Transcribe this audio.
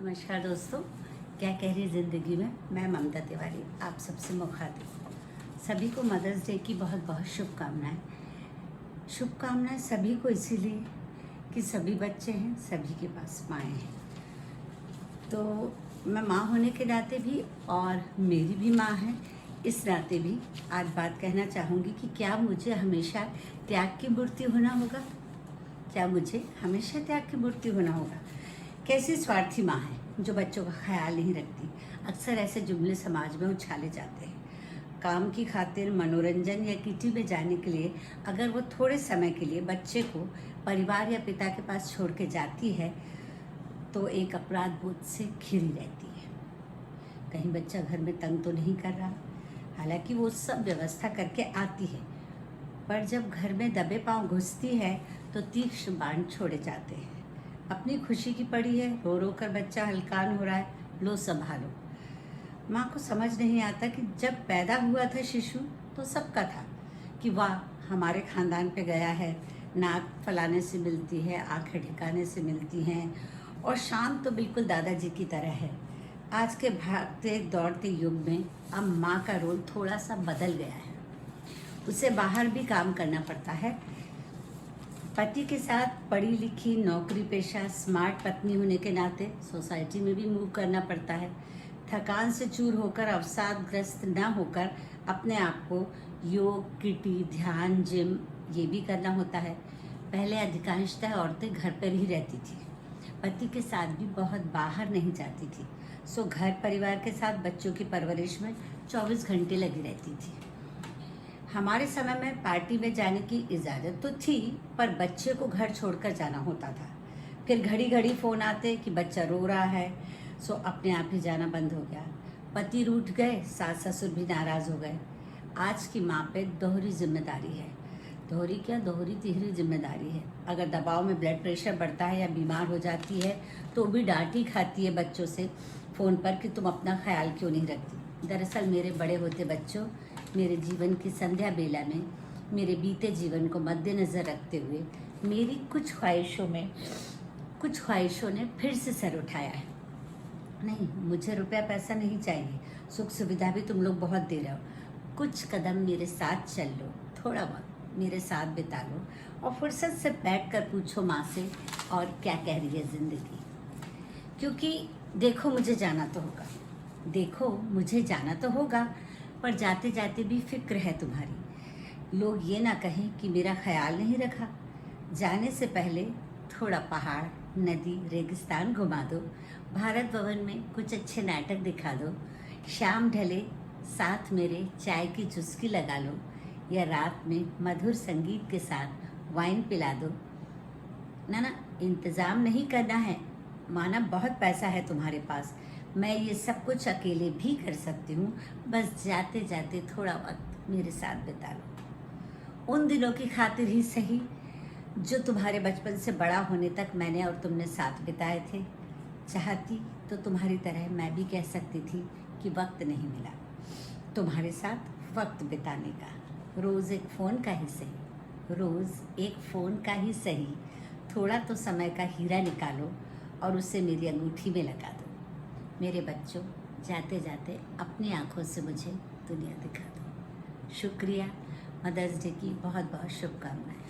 नमस्कार दोस्तों, क्या कह रही ज़िंदगी में। मैं ममता तिवारी आप सबसे मुखातिब। सभी को मदर्स डे की बहुत बहुत शुभकामनाएं। शुभकामनाएं सभी को इसीलिए कि सभी बच्चे हैं, सभी के पास माएँ हैं। तो मैं माँ होने के नाते भी और मेरी भी माँ है, इस नाते भी आज बात कहना चाहूँगी कि क्या मुझे हमेशा त्याग की मूर्ति होना होगा? क्या मुझे हमेशा त्याग की मूर्ति होना होगा? कैसी स्वार्थी माँ है जो बच्चों का ख्याल नहीं रखती। अक्सर ऐसे जुमले समाज में उछाले जाते हैं। काम की खातिर, मनोरंजन या किटी में जाने के लिए अगर वो थोड़े समय के लिए बच्चे को परिवार या पिता के पास छोड़ के जाती है तो एक अपराध बोध से घिरी रहती है। कहीं बच्चा घर में तंग तो नहीं कर रहा। हालांकि वो सब व्यवस्था करके आती है, पर जब घर में दबे पांव घुसती है तो तीक्ष्ण बाण छोड़े जाते हैं। अपनी खुशी की पड़ी है, रो रो कर बच्चा हलकान हो रहा है, लो संभालो। माँ को समझ नहीं आता कि जब पैदा हुआ था शिशु तो सबका था कि वाह हमारे खानदान पे गया है, नाक फलाने से मिलती है, आंखें ठिकाने से मिलती हैं और शान तो बिल्कुल दादाजी की तरह है। आज के भागते दौड़ते युग में अब माँ का रोल थोड़ा सा बदल गया है। उसे बाहर भी काम करना पड़ता है। पति के साथ पढ़ी लिखी, नौकरी पेशा, स्मार्ट पत्नी होने के नाते सोसाइटी में भी मूव करना पड़ता है। थकान से चूर होकर, अवसादग्रस्त न होकर अपने आप को योग, किटी, ध्यान, जिम ये भी करना होता है। पहले अधिकांशतः औरतें घर पर ही रहती थी, पति के साथ भी बहुत बाहर नहीं जाती थी। सो घर परिवार के साथ बच्चों की परवरिश में 24 घंटे लगी रहती थी। हमारे समय में पार्टी में जाने की इजाज़त तो थी, पर बच्चे को घर छोड़कर जाना होता था। फिर घड़ी घड़ी फ़ोन आते कि बच्चा रो रहा है, सो अपने आप ही जाना बंद हो गया। पति रूठ गए, सास ससुर भी नाराज़ हो गए। आज की माँ पे दोहरी जिम्मेदारी है। दोहरी क्या, दोहरी तिहरी जिम्मेदारी है। अगर दबाव में ब्लड प्रेशर बढ़ता है या बीमार हो जाती है तो भी डांट ही खाती है बच्चों से फ़ोन पर कि तुम अपना ख्याल क्यों नहीं रखती। दरअसल मेरे बड़े होते बच्चों, मेरे जीवन की संध्या बेला में मेरे बीते जीवन को मद्देनज़र रखते हुए मेरी कुछ ख्वाहिशों ने फिर से सर उठाया है। नहीं, मुझे रुपया पैसा नहीं चाहिए, सुख सुविधा भी तुम लोग बहुत दे रहे हो। कुछ कदम मेरे साथ चल लो, थोड़ा वक्त मेरे साथ बिता लो और फुर्सत से बैठ कर पूछो माँ से और क्या कह रही है ज़िंदगी। क्योंकि देखो मुझे जाना तो होगा, पर जाते जाते भी फिक्र है तुम्हारी। लोग ये ना कहें कि मेरा ख्याल नहीं रखा। जाने से पहले थोड़ा पहाड़, नदी, रेगिस्तान घुमा दो, भारत भवन में कुछ अच्छे नाटक दिखा दो, शाम ढले साथ मेरे चाय की चुस्की लगा लो या रात में मधुर संगीत के साथ वाइन पिला दो। ना, इंतज़ाम नहीं करना है। माना बहुत पैसा है तुम्हारे पास, मैं ये सब कुछ अकेले भी कर सकती हूँ, बस जाते जाते थोड़ा वक्त मेरे साथ बिता लो। उन दिनों की खातिर ही सही जो तुम्हारे बचपन से बड़ा होने तक मैंने और तुमने साथ बिताए थे। चाहती तो तुम्हारी तरह मैं भी कह सकती थी कि वक्त नहीं मिला तुम्हारे साथ वक्त बिताने का। रोज़ एक फ़ोन का ही सही थोड़ा तो समय का हीरा निकालो और उसे मेरी अंगूठी में लगा दो। मेरे बच्चों, जाते जाते अपनी आँखों से मुझे दुनिया दिखा दो। शुक्रिया। मदर्स डे की बहुत बहुत शुभकामनाएं।